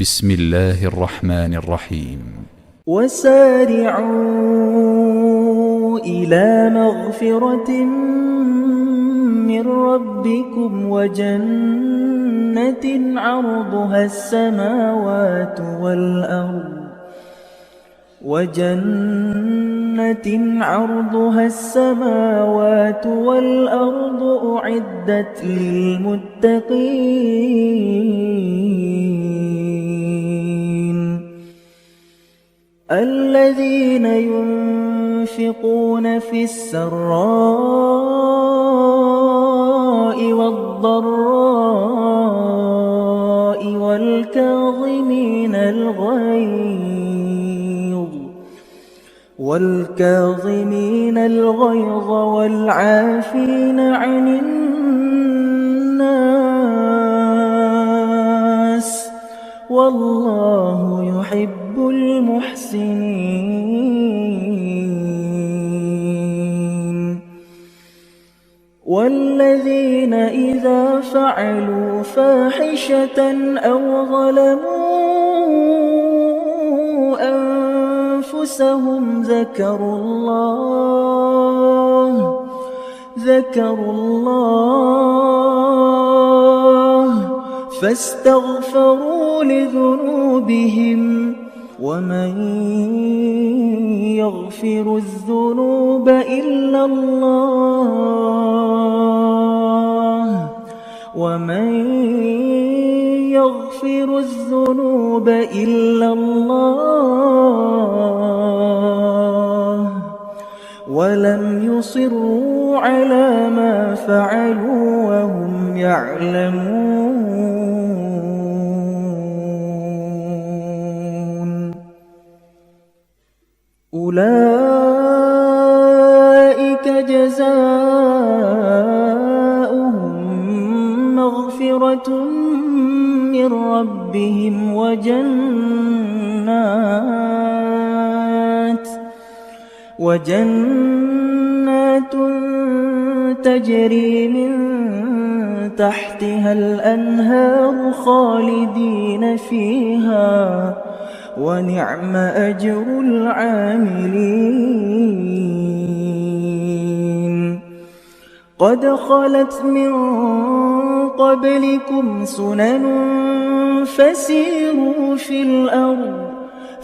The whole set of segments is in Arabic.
بسم الله الرحمن الرحيم. وسارعوا إلى مغفرة من ربكم وجنة عرضها السماوات والأرض أعدت للمتقين الذين ينفقون في السراء والضراء والكاظمين الغيظ والعافين عن الناس والله يحب المحسنين والذين إذا فعلوا فاحشة أو ظلموا أنفسهم ذكروا الله فاستغفروا لذنوبهم ومن يغفر الذنوب إلا الله ولم يصروا على ما فعلوا وهم يعلمون أولئك جزاؤهم مغفرة من ربهم وجنات تجري من تحتها الأنهار خالدين فيها ونعم أجر العاملين قد خلت من قبلكم سنن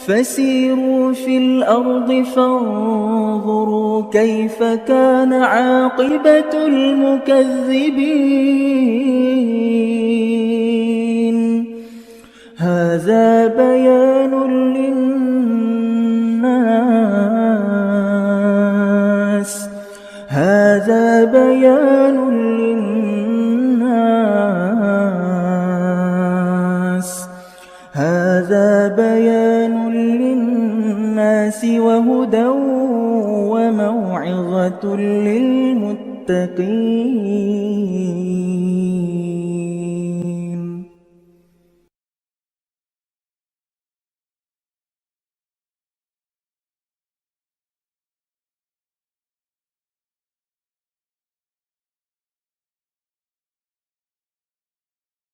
فسيروا في الأرض فانظروا كيف كان عاقبة المكذبين هذا بيان للناس وهدى وموعظة للمتقين.